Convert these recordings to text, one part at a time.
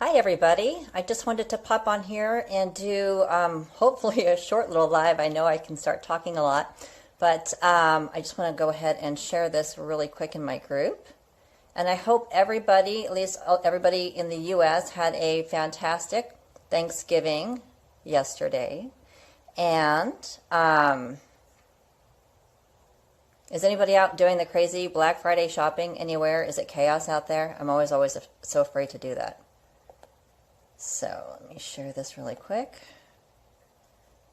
Hi, everybody. I just wanted to pop on here and do hopefully a short little live. I know I can start talking a lot, but I just want to go ahead and share this really quick in my group. And I hope everybody, at least everybody in the U.S., had a fantastic Thanksgiving yesterday. And is anybody out doing the crazy Black Friday shopping anywhere? Is it chaos out there? I'm always so afraid to do that. So let me share this really quick.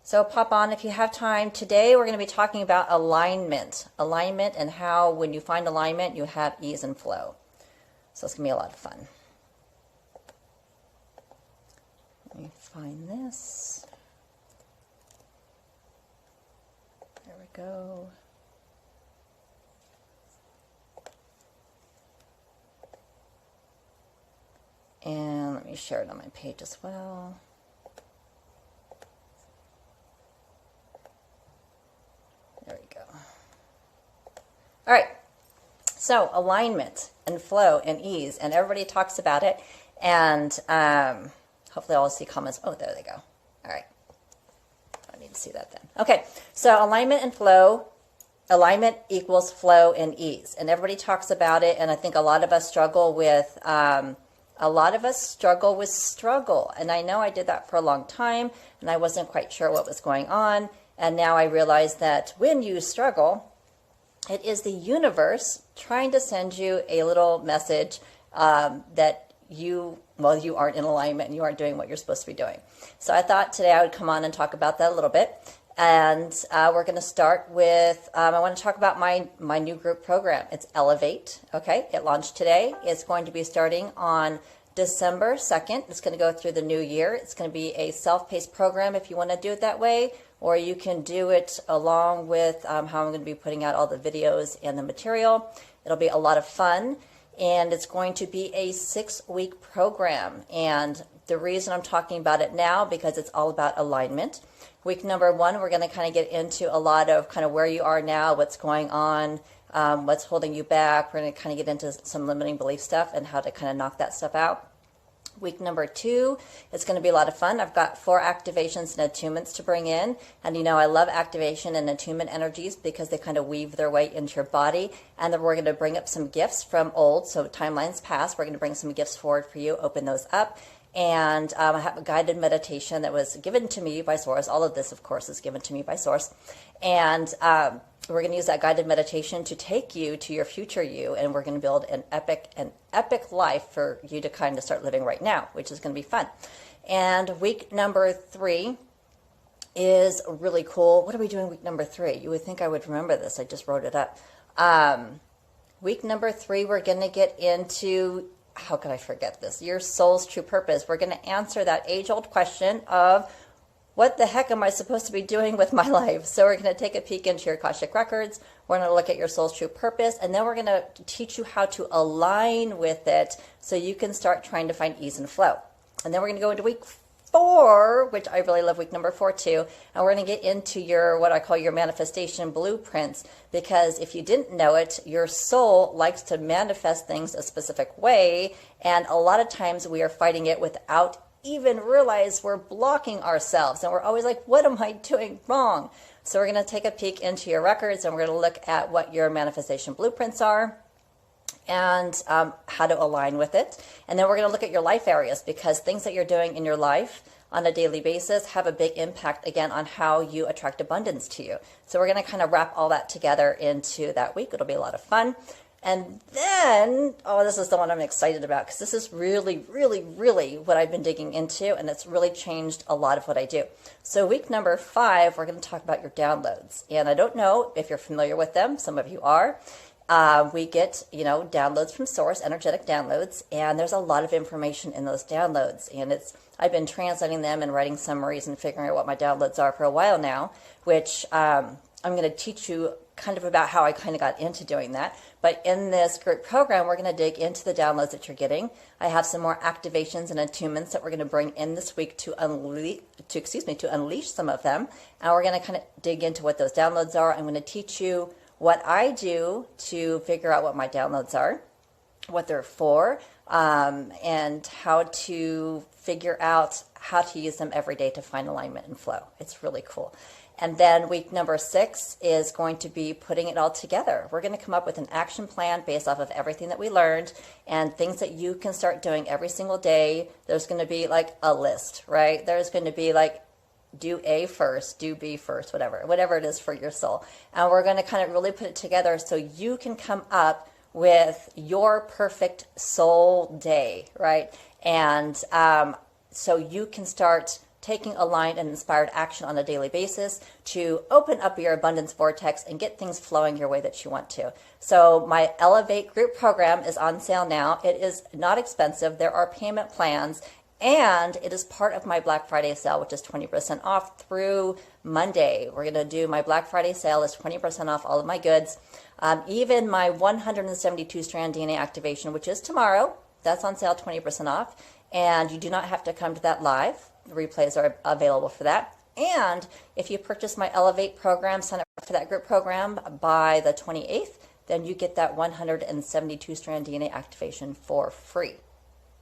So pop on if you have time. Today we're going to be talking about alignment. Alignment and how when you find alignment you have ease and flow. So it's going to be a lot of fun. Let me find this. There we go. And let me share it on my page as well. There we go. All right. So alignment and flow and ease, and everybody talks about it. And hopefully I'll see comments. Oh, there they go. All right. I need to see that then. Okay. So alignment and flow. Alignment equals flow and ease, and everybody talks about it. And I think a lot of us struggle with. Struggle. And I know I did that for a long time, and I wasn't quite sure what was going on. And now I realize that when you struggle, it is the universe trying to send you a little message that you aren't in alignment and you aren't doing what you're supposed to be doing. So I thought today I would come on and talk about that a little bit. And we're going to start with, I want to talk about my new group program. It's Elevate, okay? It launched today. It's going to be starting on December 2nd. It's going to go through the new year. It's going to be a self-paced program if you want to do it that way, or you can do it along with how I'm going to be putting out all the videos and the material. It'll be a lot of fun, and it's going to be a 6-week program. And the reason I'm talking about it now, because it's all about alignment. Week number 1, we're going to kind of get into a lot of kind of where you are now, what's going on, what's holding you back. We're going to kind of get into some limiting belief stuff and how to kind of knock that stuff out. Week number 2, it's going to be a lot of fun. I've got 4 activations and attunements to bring in. And, I love activation and attunement energies because they kind of weave their way into your body. And then we're going to bring up some gifts from old, so timelines past. We're going to bring some gifts forward for you, open those up. And I have a guided meditation that was given to me by Source. All of this, of course, is given to me by Source. And we're going to use that guided meditation to take you to your future you. And we're going to build an epic life for you to kind of start living right now, which is going to be fun. And week number 3 is really cool. What are we doing week number 3? You would think I would remember this. I just wrote it up. Week number 3, we're going to get into... How could I forget this? Your soul's true purpose. We're going to answer that age-old question of what the heck am I supposed to be doing with my life? So we're going to take a peek into your Akashic records. We're going to look at your soul's true purpose, and then we're going to teach you how to align with it so you can start trying to find ease and flow. And then we're going to go into week 4, which I really love week number 4 too. And we're going to get into your, what I call your manifestation blueprints, because if you didn't know it, your soul likes to manifest things a specific way. And a lot of times we are fighting it without even realize we're blocking ourselves. And we're always like, what am I doing wrong? So we're going to take a peek into your records, and we're going to look at what your manifestation blueprints are and how to align with it. And then we're going to look at your life areas, because things that you're doing in your life on a daily basis have a big impact, again, on how you attract abundance to you. So we're going to kind of wrap all that together into that week. It'll be a lot of fun. And then, this is the one I'm excited about, because this is really, really, really what I've been digging into, and it's really changed a lot of what I do. So week number 5, we're going to talk about your downloads. And I don't know if you're familiar with them. Some of you are. We get, downloads from Source, energetic downloads, and there's a lot of information in those downloads. And I've been translating them and writing summaries and figuring out what my downloads are for a while now, which I'm going to teach you kind of about how I kind of got into doing that. But in this group program, we're going to dig into the downloads that you're getting. I have some more activations and attunements that we're going to bring in this week to unleash some of them. And we're going to kind of dig into what those downloads are. I'm going to teach you what I do to figure out what my downloads are, what they're for. and how to figure out how to use them every day to find alignment and flow. It's really cool. And then week number 6 is going to be putting it all together. We're going to come up with an action plan based off of everything that we learned and things that you can start doing every single day. There's going to be like a list, right? There's going to be like, do A first, do B first, whatever it is for your soul. And we're going to kind of really put it together so you can come up with your perfect soul day, right? And so you can start taking aligned and inspired action on a daily basis to open up your abundance vortex and get things flowing your way that you want to. So my Elevate group program is on sale now. It is not expensive. There are payment plans, and it is part of my Black Friday sale, which is 20% off through Monday. We're going to do my Black Friday sale is 20% off all of my goods. Even my 172 strand DNA activation, which is tomorrow, that's on sale 20% off. And you do not have to come to that live. The replays are available for that. And if you purchase my Elevate program, sign up for that group program by the 28th, then you get that 172 strand DNA activation for free.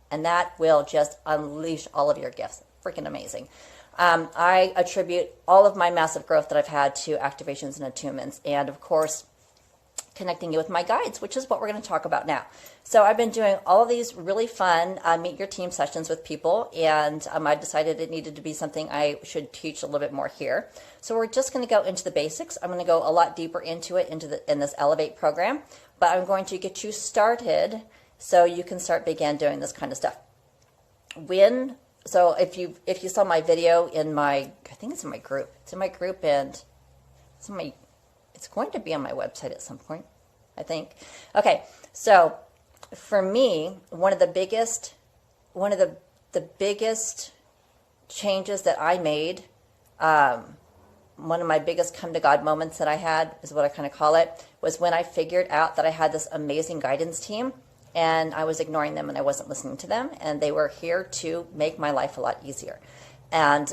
And that will just unleash all of your gifts. Freaking amazing. I attribute all of my massive growth that I've had to activations and attunements. And of course, connecting you with my guides, which is what we're going to talk about now. So I've been doing all of these really fun meet your team sessions with people, and I decided it needed to be something I should teach a little bit more here. So we're just going to go into the basics. I'm going to go a lot deeper into it in this Elevate program, but I'm going to get you started so you can begin doing this kind of stuff. So if you saw my video in I think it's in my group. It's in my group, and it's going to be on my website at some point, I think. Okay, so for me, one of the biggest changes that I made, one of my biggest come to God moments that I had, is what I kind of call it, was when I figured out that I had this amazing guidance team, and I was ignoring them and I wasn't listening to them, and they were here to make my life a lot easier. And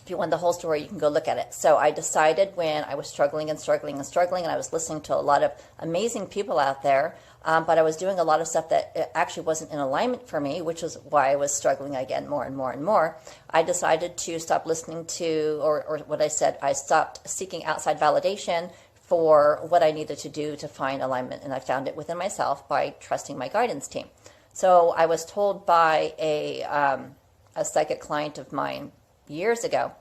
if you want the whole story, you can go look at it. So I decided when I was struggling, and I was listening to a lot of amazing people out there, but I was doing a lot of stuff that actually wasn't in alignment for me, which is why I was struggling again more and more and more. I decided to stop listening to, or what I said, I stopped seeking outside validation for what I needed to do to find alignment, and I found it within myself by trusting my guidance team. So I was told by a psychic client of mine years ago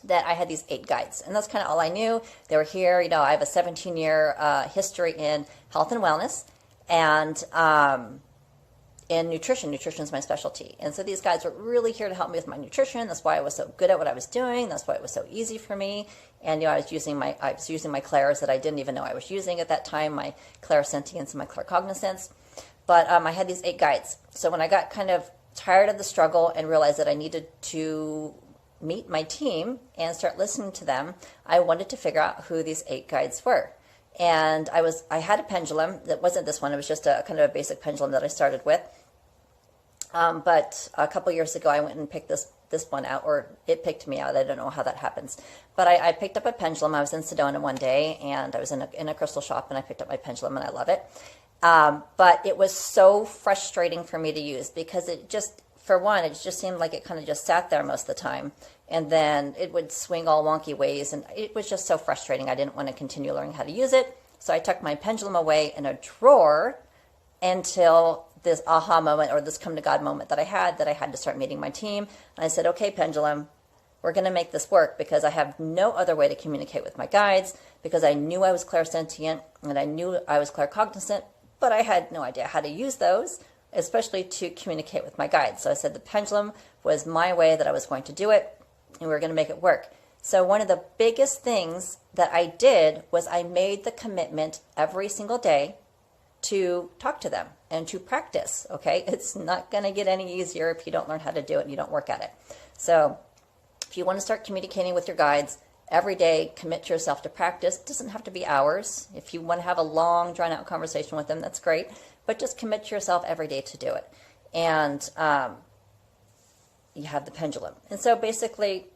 that I had these 8 guides, and that's kind of all I knew. They were here. I have a 17-year history in health and wellness, and in nutrition. Nutrition is my specialty, and so these guides were really here to help me with my nutrition. That's why I was so good at what I was doing. That's why it was so easy for me. And I was using my clairs that I didn't even know I was using at that time, my clairsentience and my claircognizance. But I had these 8 guides. So when I got kind of tired of the struggle and realized that I needed to meet my team and start listening to them, I wanted to figure out who these 8 guides were. And I had a pendulum that wasn't this one. It was just a kind of a basic pendulum that I started with. But a couple years ago, I went and picked this one out, or it picked me out. I don't know how that happens. But I picked up a pendulum. I was in Sedona one day, and I was in a crystal shop, and I picked up my pendulum, and I love it. But it was so frustrating for me to use because it just seemed like it kind of just sat there most of the time. And then it would swing all wonky ways, and it was just so frustrating. I didn't want to continue learning how to use it. So I tucked my pendulum away in a drawer until this aha moment, or this come to God moment that I had to start meeting my team. And I said, okay, pendulum, we're going to make this work, because I have no other way to communicate with my guides, because I knew I was clairsentient and I knew I was claircognizant, but I had no idea how to use those, especially to communicate with my guides. So I said the pendulum was my way that I was going to do it, and we were going to make it work. So one of the biggest things that I did was I made the commitment every single day to talk to them and to practice, okay? It's not going to get any easier if you don't learn how to do it and you don't work at it. So if you want to start communicating with your guides every day, commit yourself to practice. It doesn't have to be hours. If you want to have a long, drawn-out conversation with them, that's great. But just commit yourself every day to do it. And you have the pendulum. And so basically,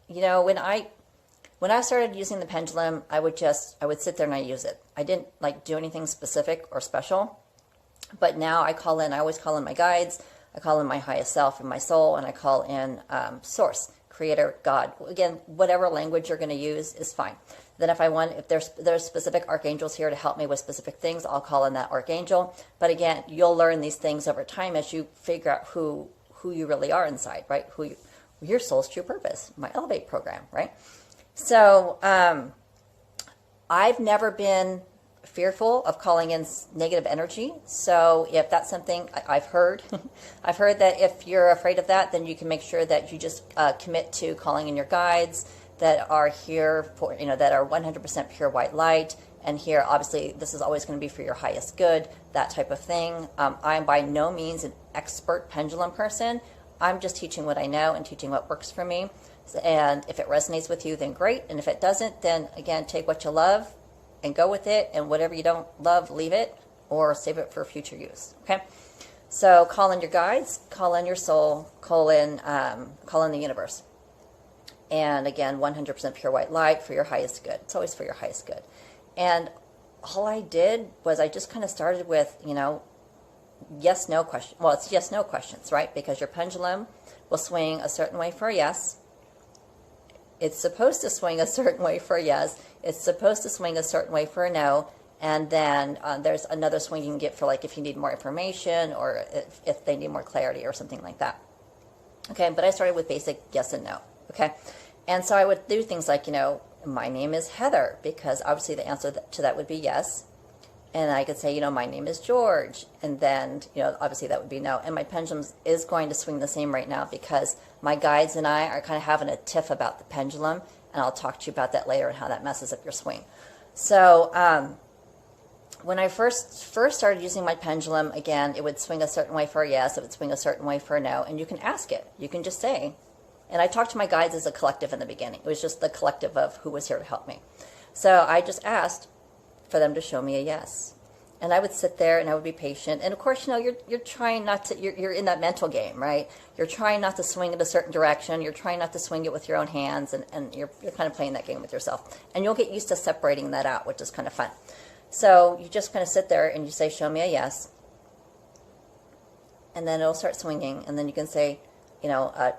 when I started using the pendulum, I would sit there and I use it. I didn't do anything specific or special. But now I always call in my guides, I call in my highest self and my soul, and I call in source, creator, God. Again, whatever language you're going to use is fine. Then if there's specific archangels here to help me with specific things, I'll call in that archangel. But again, you'll learn these things over time as you figure out who you really are inside, right? Your soul's true purpose, my Elevate program, right? So I've never been fearful of calling in negative energy. So if that's something I've heard, I've heard that if you're afraid of that, then you can make sure that you just commit to calling in your guides that are here for, that are 100% pure white light. And here, obviously, this is always going to be for your highest good, that type of thing. I'm by no means an expert pendulum person. I'm just teaching what I know and teaching what works for me. And if it resonates with you, then great. And if it doesn't, then again, take what you love and go with it. And whatever you don't love, leave it or save it for future use. Okay. So call in your guides, call in your soul, call in the universe. And again, 100% pure white light for your highest good. It's always for your highest good. And all I did was I just kind of started with, yes, no question. Well, it's yes, no questions, right? Because your pendulum will swing a certain way for a yes. It's supposed to swing a certain way for a yes. It's supposed to swing a certain way for a no. And then there's another swing you can get for like if you need more information or if they need more clarity or something like that. Okay, but I started with basic yes and no. Okay, and so I would do things like, my name is Heather, because obviously the answer to that would be yes. And I could say, my name is George. And then, obviously that would be no. And my pendulum is going to swing the same right now because my guides and I are kind of having a tiff about the pendulum. And I'll talk to you about that later and how that messes up your swing. So when I first started using my pendulum, again, it would swing a certain way for a yes. It would swing a certain way for a no. And you can ask it. You can just say. And I talked to my guides as a collective in the beginning. It was just the collective of who was here to help me. So I just asked for them to show me a yes. And I would sit there and I would be patient. And of course, you're trying not to, you're in that mental game, right? You're trying not to swing in a certain direction. You're trying not to swing it with your own hands. And you're kind of playing that game with yourself. And you'll get used to separating that out, which is kind of fun. So you just kind of sit there and you say, show me a yes. And then it'll start swinging. And then you can say,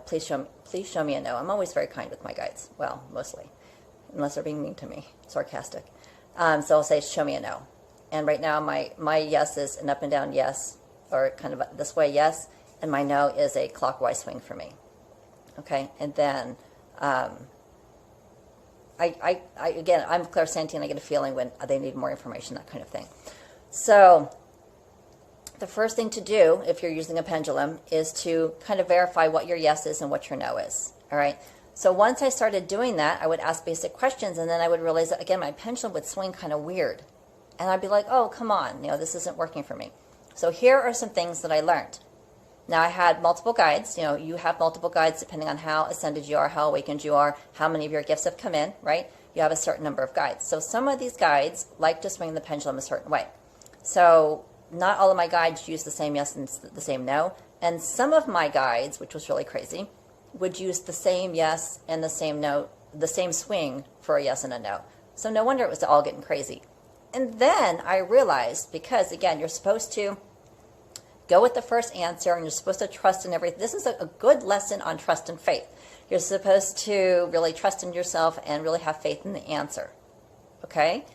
please show me a no. I'm always very kind with my guides. Well, mostly, unless they're being mean to me, sarcastic. So I'll say, show me a no. And right now my yes is an up and down yes, or kind of this way yes, and my no is a clockwise swing for me. Okay, and then again, I'm clairsentient. I get a feeling when they need more information, that kind of thing. So the first thing to do if you're using a pendulum is to kind of verify what your yes is and what your no is. All right. So once I started doing that, I would ask basic questions, and then I would realize that, again, my pendulum would swing kind of weird. And I'd be like, oh, come on, this isn't working for me. So here are some things that I learned. Now, I had multiple guides. You have multiple guides depending on how ascended you are, how awakened you are, how many of your gifts have come in, right? You have a certain number of guides. So some of these guides like to swing the pendulum a certain way. So not all of my guides use the same yes and the same no. And some of my guides, which was really crazy, would use the same yes and the same no, the same swing for a yes and a no. So no wonder it was all getting crazy. And then I realized, because again, you're supposed to go with the first answer and you're supposed to trust in everything. This is a good lesson on trust and faith. You're supposed to really trust in yourself and really have faith in the answer. Okay?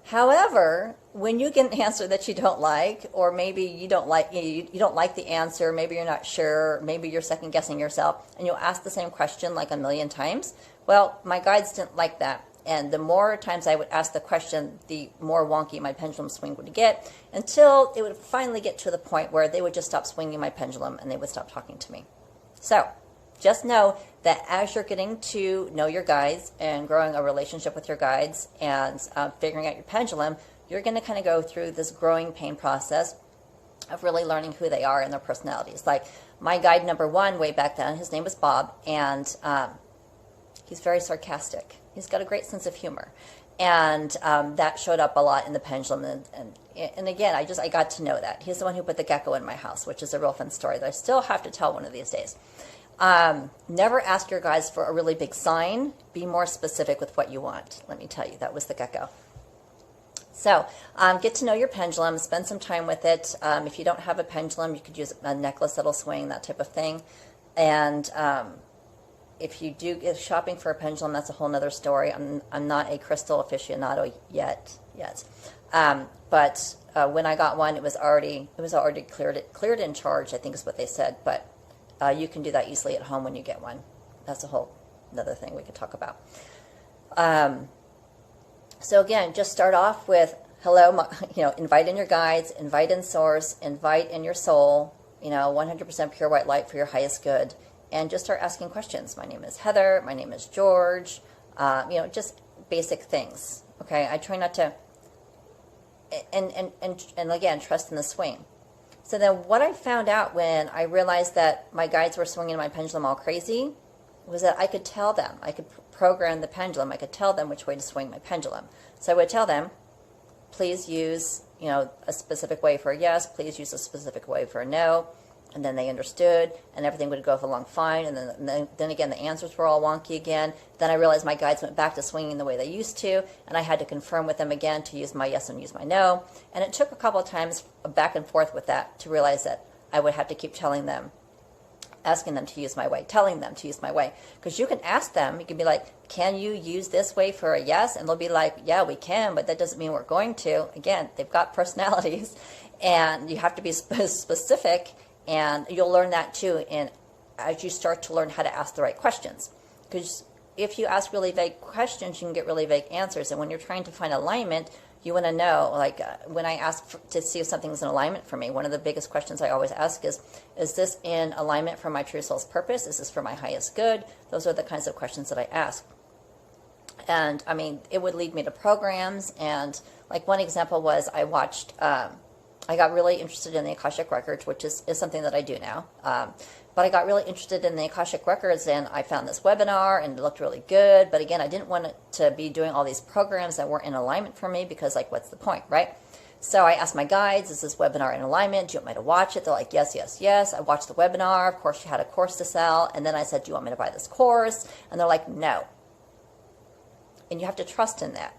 However, when you get an answer that you don't like, or maybe you don't like the answer, maybe you're not sure, maybe you're second guessing yourself, and you'll ask the same question like a million times. Well, my guides didn't like that. And the more times I would ask the question, the more wonky my pendulum swing would get, until it would finally get to the point where they would just stop swinging my pendulum and they would stop talking to me. So just know that as you're getting to know your guides and growing a relationship with your guides and figuring out your pendulum, you're going to kind of go through this growing pain process of really learning who they are and their personalities. Like my guide number one way back then, his name was Bob, and he's very sarcastic. He's got a great sense of humor. And that showed up a lot in the pendulum. And again, I got to know that. He's the one who put the gecko in my house, which is a real fun story that I still have to tell one of these days. Never ask your guides for a really big sign. Be more specific with what you want. Let me tell you, that was the gecko. So get to know your pendulum, spend some time with it. If you don't have a pendulum, you could use a necklace that'll swing, that type of thing. And if you do get shopping for a pendulum, that's a whole nother story. I'm not a crystal aficionado yet. But when I got one, it was already cleared and charged, I think is what they said. But you can do that easily at home when you get one. That's a whole another thing we could talk about. So again, just start off with hello, invite in your guides, invite in source, invite in your soul, 100% pure white light for your highest good, and just start asking questions. My name is Heather. My name is George. Just basic things. Okay, I try not to, and again, trust in the swing. So then what I found out when I realized that my guides were swinging my pendulum all crazy was that I could tell them. I could program the pendulum. I could tell them which way to swing my pendulum. So I would tell them, please use, a specific way for a yes, please use a specific way for a no. And then they understood, and everything would go along fine. And then again, the answers were all wonky again. Then I realized my guides went back to swinging the way they used to, and I had to confirm with them again to use my yes and use my no. And it took a couple of times back and forth with that to realize that I would have to keep telling them, asking them to use my way, telling them to use my way. Because you can ask them, you can be like, can you use this way for a yes? And they'll be like, yeah, we can, but that doesn't mean we're going to. Again, they've got personalities, and you have to be specific. And you'll learn that too as you start to learn how to ask the right questions. Because if you ask really vague questions, you can get really vague answers. And when you're trying to find alignment, you want to know, when I ask to see if something's in alignment for me, one of the biggest questions I always ask is this in alignment for my true soul's purpose? Is this for my highest good? Those are the kinds of questions that I ask. And it would lead me to programs. And one example was I watched, I got really interested in the Akashic Records, which is something that I do now. But I got really interested in the Akashic Records, and I found this webinar, and it looked really good. But again, I didn't want it to be doing all these programs that weren't in alignment for me, because, what's the point, right? So I asked my guides, is this webinar in alignment? Do you want me to watch it? They're like, yes, yes, yes. I watched the webinar. Of course, she had a course to sell. And then I said, do you want me to buy this course? And they're like, no. And you have to trust in that.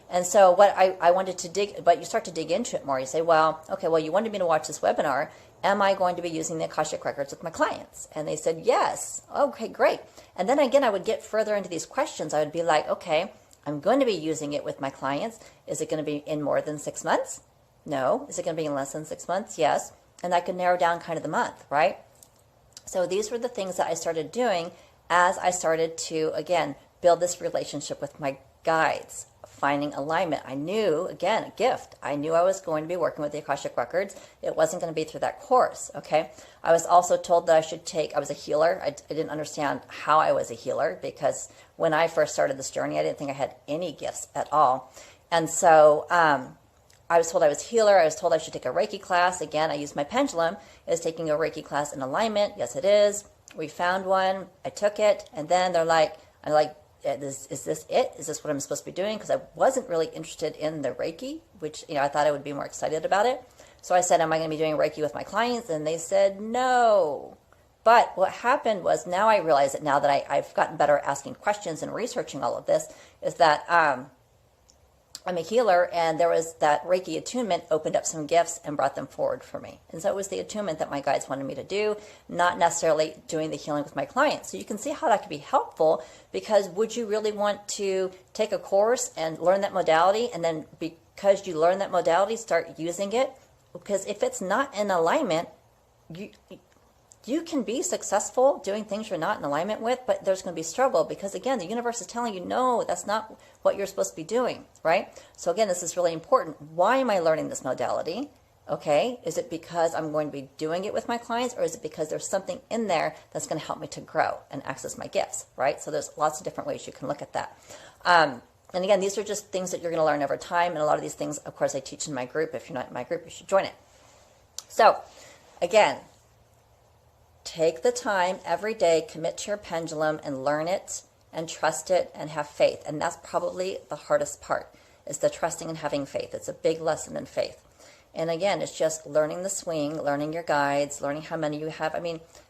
And so what I wanted to but you start to dig into it more. You say, you wanted me to watch this webinar. Am I going to be using the Akashic Records with my clients? And they said, yes. Okay, great. And then again, I would get further into these questions. I would be like, okay, I'm going to be using it with my clients. Is it going to be in more than 6 months? No. Is it going to be in less than 6 months? Yes. And I could narrow down kind of the month, right? So these were the things that I started doing as I started to, again, build this relationship with my guides. Finding alignment. I knew, again, a gift. I knew I was going to be working with the Akashic Records. It wasn't going to be through that course, okay? I was also told that I was a healer. I didn't understand how I was a healer, because when I first started this journey, I didn't think I had any gifts at all. And so I was told I was a healer. I was told I should take a Reiki class. Again, I used my pendulum. Is taking a Reiki class in alignment? Yes, it is. We found one. I took it. And then they're like, is this it? Is this what I'm supposed to be doing? Because I wasn't really interested in the Reiki, which, I thought I would be more excited about it. So I said, am I going to be doing Reiki with my clients? And they said, no. But what happened was, now I realize it, now that I've gotten better at asking questions and researching all of this, is that I'm a healer, and there was that Reiki attunement opened up some gifts and brought them forward for me. And so it was the attunement that my guides wanted me to do, not necessarily doing the healing with my clients. So you can see how that could be helpful, because would you really want to take a course and learn that modality, and then because you learn that modality, start using it? Because if it's not in alignment, you can be successful doing things you're not in alignment with, but there's going to be struggle, because again, the universe is telling you, no, that's not what you're supposed to be doing, right? So again, this is really important. Why am I learning this modality? Okay, is it because I'm going to be doing it with my clients, or is it because there's something in there that's going to help me to grow and access my gifts, right? So there's lots of different ways you can look at that. And again, these are just things that you're going to learn over time, and a lot of these things, of course, I teach in my group. If you're not in my group, you should join it. So again, take the time every day, commit to your pendulum and learn it and trust it and have faith. And that's probably the hardest part, is the trusting and having faith. It's a big lesson in faith. And again, it's just learning the swing, learning your guides, learning how many you have.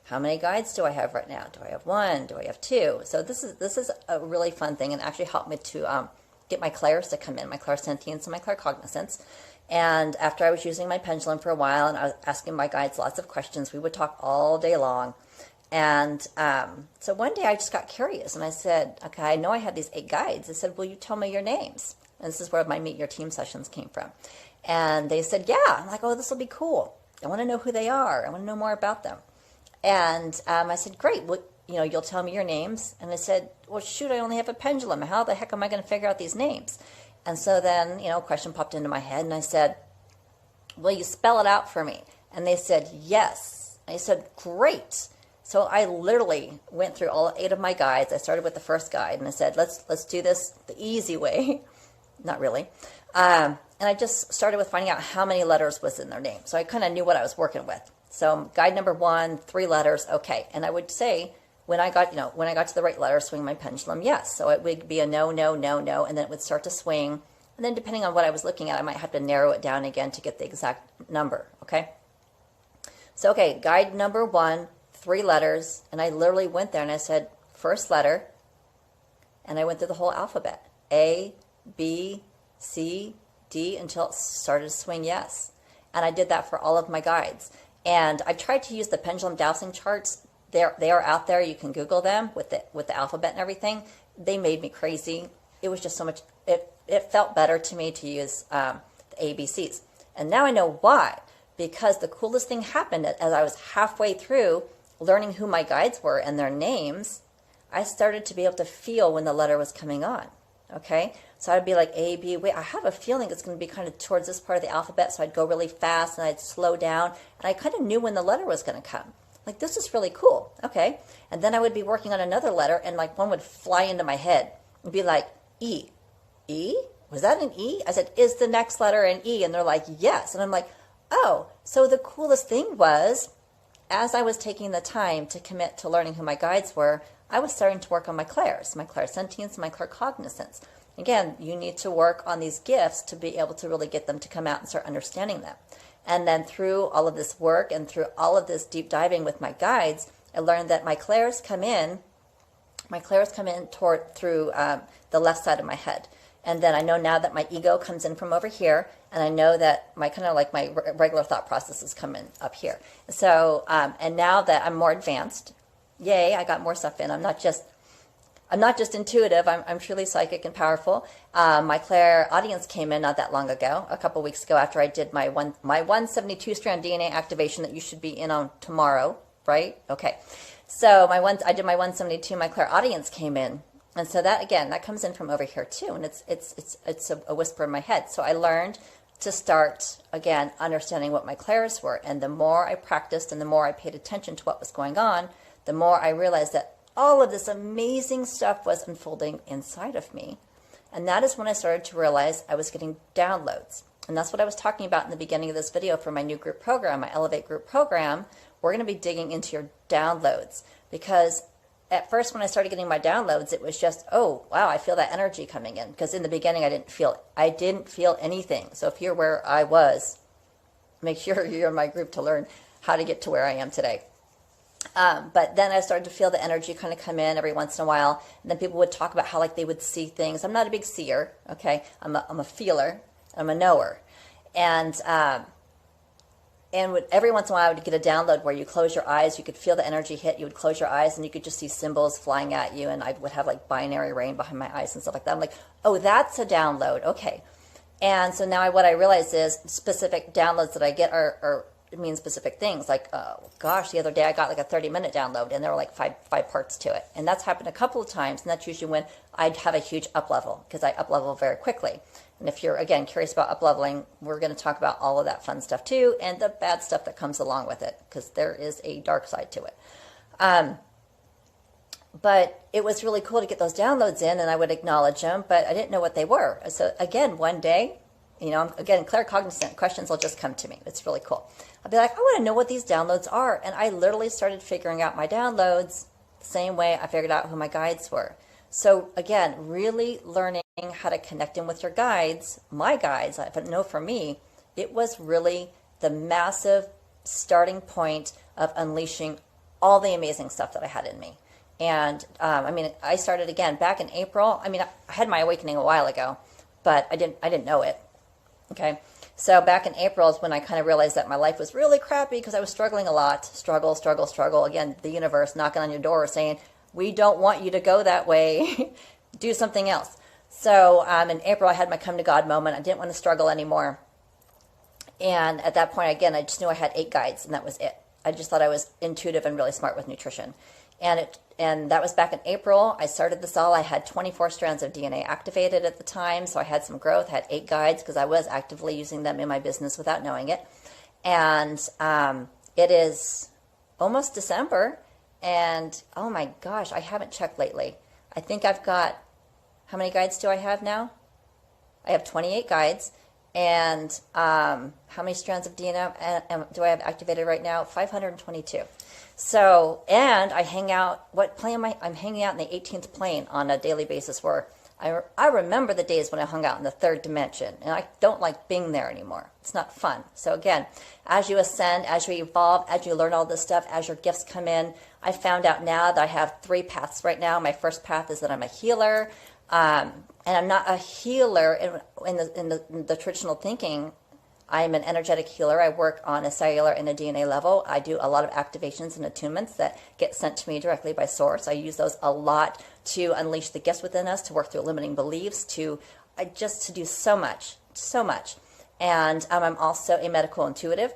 How many guides do I have right now? Do I have one? Do I have two? So this is a really fun thing, and actually helped me to get my clairs to come in, my clairsentience and my claircognizance. And after I was using my pendulum for a while and I was asking my guides lots of questions, we would talk all day long. And so one day I just got curious and I said, okay, I know I had these 8 guides. I said, will you tell me your names? And this is where my Meet Your Team sessions came from. And they said, yeah. I'm like, oh, this will be cool. I want to know who they are. I want to know more about them. And I said, great. Well, you'll tell me your names. And I said, well, shoot, I only have a pendulum. How the heck am I going to figure out these names? And so then, a question popped into my head and I said, will you spell it out for me? And they said, yes. I said, great. So I literally went through all 8 of my guides. I started with the first guide and I said, let's do this the easy way. Not really. And I just started with finding out how many letters was in their name. So I kind of knew what I was working with. So guide number 1, 3 letters, okay. And I would say when I got to the right letter, swing my pendulum, yes. So it would be a no, no, no, no, and then it would start to swing. And then depending on what I was looking at, I might have to narrow it down again to get the exact number, okay? So, okay, guide number 1, 3 letters, and I literally went there and I said, first letter, and I went through the whole alphabet. A, B, C, D, until it started to swing yes. And I did that for all of my guides. And I tried to use the pendulum dowsing charts. They are out there. You can Google them with the alphabet and everything. They made me crazy. It was just so much, it felt better to me to use the ABCs. And now I know why. Because the coolest thing happened as I was halfway through learning who my guides were and their names, I started to be able to feel when the letter was coming on, okay? So I'd be like, A, B, wait, I have a feeling it's going to be kind of towards this part of the alphabet, so I'd go really fast and I'd slow down, and I kind of knew when the letter was going to come. Like, this is really cool, okay? And then I would be working on another letter, and like one would fly into my head and be like, E. E? Was that an E? I said, is the next letter an E? And they're like, yes. And I'm like, oh, so the coolest thing was, as I was taking the time to commit to learning who my guides were, I was starting to work on my clairs, my clairsentience, my claircognizance. Again, you need to work on these gifts to be able to really get them to come out and start understanding them. And then through all of this work and through all of this deep diving with my guides, I learned that my clairs come in through the left side of my head. And then I know now that my ego comes in from over here, and I know that my kind of like my regular thought processes come in up here. So, and now that I'm more advanced, yay, I got more stuff in. I'm not just intuitive. I'm truly psychic and powerful. My clairaudience came in not that long ago, a couple weeks ago, after I did my 172 strand DNA activation that you should be in on tomorrow, right? Okay. So I did my 172. My clairaudience came in. And so that, again, that comes in from over here too, and it's a whisper in my head. So I learned to start, again, understanding what my clairs were. And the more I practiced and the more I paid attention to what was going on, the more I realized that all of this amazing stuff was unfolding inside of me. And that is when I started to realize I was getting downloads. And that's what I was talking about in the beginning of this video for my new group program, my Elevate group program. We're going to be digging into your downloads, because at first when I started getting my downloads, it was just, oh, wow, I feel that energy coming in. Because in the beginning, I didn't feel anything. So if you're where I was, make sure you're in my group to learn how to get to where I am today. But then I started to feel the energy kind of come in every once in a while. And then people would talk about how like they would see things. I'm not a big seer, okay? I'm a feeler. I'm a knower. And every once in a while, I would get a download where you close your eyes, you could feel the energy hit, you would close your eyes, and you could just see symbols flying at you, and I would have like binary rain behind my eyes and stuff like that. I'm like, oh, that's a download, okay. And so now what I realize is specific downloads that I get mean specific things. Like, oh gosh, the other day I got like a 30-minute download, and there were like five parts to it. And that's happened a couple of times, and that's usually when I'd have a huge up level, because I up level very quickly. And if you're, again, curious about up-leveling, we're going to talk about all of that fun stuff too, and the bad stuff that comes along with it, because there is a dark side to it. But it was really cool to get those downloads in, and I would acknowledge them, but I didn't know what they were. So again, one day, again, claircognizant questions will just come to me. It's really cool. I'll be like, I want to know what these downloads are. And I literally started figuring out my downloads the same way I figured out who my guides were. So again, really learning how to connect in with your guides, my guides, I know for me, it was really the massive starting point of unleashing all the amazing stuff that I had in me. And I mean, I started again back in April. I mean, I had my awakening a while ago, but I didn't know it. Okay. So back in April is when I kind of realized that my life was really crappy because I was struggling a lot. Struggle, struggle, struggle. Again, the universe knocking on your door saying, we don't want you to go that way. Do something else. So in April, I had my come to God moment. I didn't want to struggle anymore. And at that point, again, I just knew I had 8 guides, and that was it. I just thought I was intuitive and really smart with nutrition. And that was back in April. I started this all. I had 24 strands of DNA activated at the time, so I had some growth. I had 8 guides because I was actively using them in my business without knowing it. And it is almost December, and oh my gosh, I haven't checked lately. I think I've got, how many guides do I have now? I have 28 guides. And how many strands of DNA do I have activated right now? 522. So, and I hang out, what plane am I? I'm hanging out in the 18th plane on a daily basis where I remember the days when I hung out in the 3rd dimension, and I don't like being there anymore. It's not fun. So again, as you ascend, as you evolve, as you learn all this stuff, as your gifts come in, I found out now that I have 3 paths right now. My first path is that I'm a healer. And I'm not a healer in the traditional thinking. I'm an energetic healer. I work on a cellular and a DNA level. I do a lot of activations and attunements that get sent to me directly by source. I use those a lot to unleash the gifts within us, to work through limiting beliefs, to do so much. And I'm also a medical intuitive.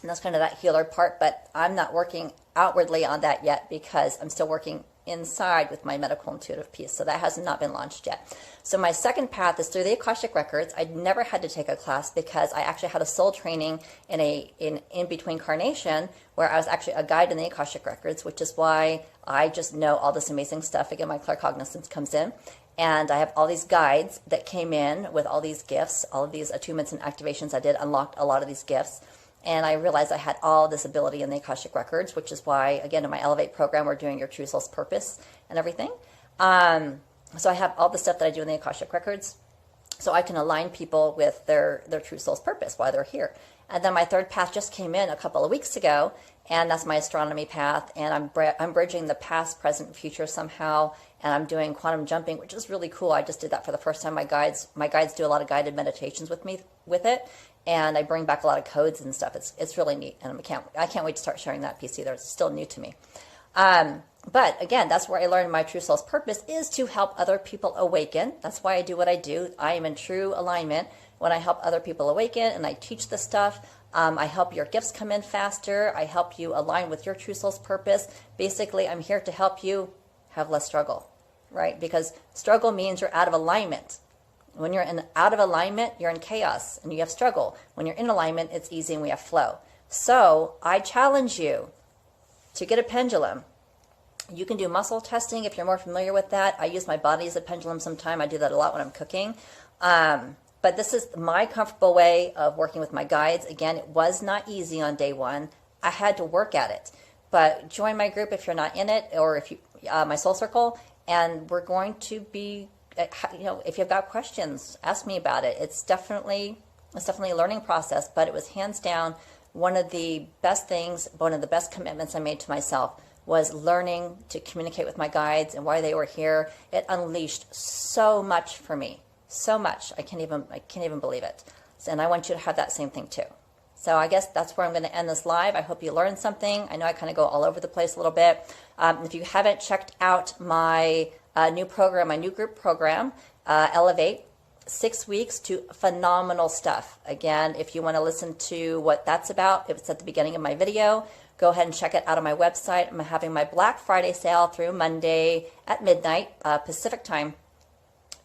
And that's kind of that healer part, but I'm not working outwardly on that yet because I'm still working inside with my medical intuitive piece. So that has not been launched yet. So my second path is through the Akashic Records. I never had to take a class because I actually had a soul training in between incarnation where I was actually a guide in the Akashic Records, which is why I just know all this amazing stuff. Again, my claircognizance comes in. And I have all these guides that came in with all these gifts, all of these attunements and activations. I did unlock a lot of these gifts. And I realized I had all this ability in the Akashic Records, which is why, again, in my Elevate program, we're doing your true soul's purpose and everything. So I have all the stuff that I do in the Akashic Records, so I can align people with their true soul's purpose while they're here. And then my third path just came in a couple of weeks ago, and that's my astronomy path. And I'm bridging the past, present, and future somehow. And I'm doing quantum jumping, which is really cool. I just did that for the first time. My guides do a lot of guided meditations with me with it. And I bring back a lot of codes and stuff. It's really neat, and I can't wait to start sharing that piece either. It's still new to me. But again, that's where I learned my true soul's purpose is to help other people awaken. That's why I do what I do. I am in true alignment when I help other people awaken, and I teach this stuff. I help your gifts come in faster. I help you align with your true soul's purpose. Basically, I'm here to help you have less struggle, right? Because struggle means you're out of alignment. When you're out of alignment, you're in chaos and you have struggle. When you're in alignment, it's easy and we have flow. So I challenge you to get a pendulum. You can do muscle testing if you're more familiar with that. I use my body as a pendulum sometime. I do that a lot when I'm cooking. But this is my comfortable way of working with my guides. Again, it was not easy on day one. I had to work at it. But join my group if you're not in it, or if you, my soul circle, and we're going to be, if you've got questions, ask me about it. It's definitely a learning process, but it was hands down one of the best things, one of the best commitments I made to myself was learning to communicate with my guides and why they were here. It unleashed so much for me, so much. I can't even believe it. And I want you to have that same thing too. So I guess that's where I'm going to end this live. I hope you learned something. I know I kind of go all over the place a little bit. If you haven't checked out my new program, my new group program, Elevate, 6 weeks to phenomenal stuff. Again, if you want to listen to what that's about, it's at the beginning of my video. Go ahead and check it out on my website. I'm having my Black Friday sale through Monday at midnight Pacific time.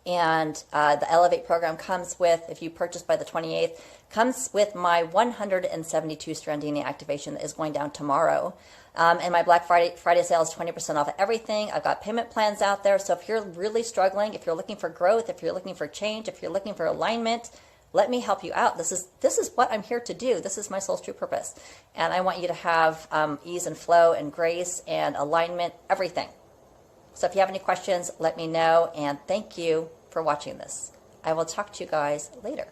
And the Elevate program comes with, if you purchase by the 28th, comes with my 172 strand DNA activation that is going down tomorrow. And my Black Friday sale is 20% off of everything. I've got payment plans out there. So if you're really struggling, if you're looking for growth, if you're looking for change, if you're looking for alignment, let me help you out. This is what I'm here to do. This is my soul's true purpose. And I want you to have ease and flow and grace and alignment, everything. So if you have any questions, let me know. And thank you for watching this. I will talk to you guys later.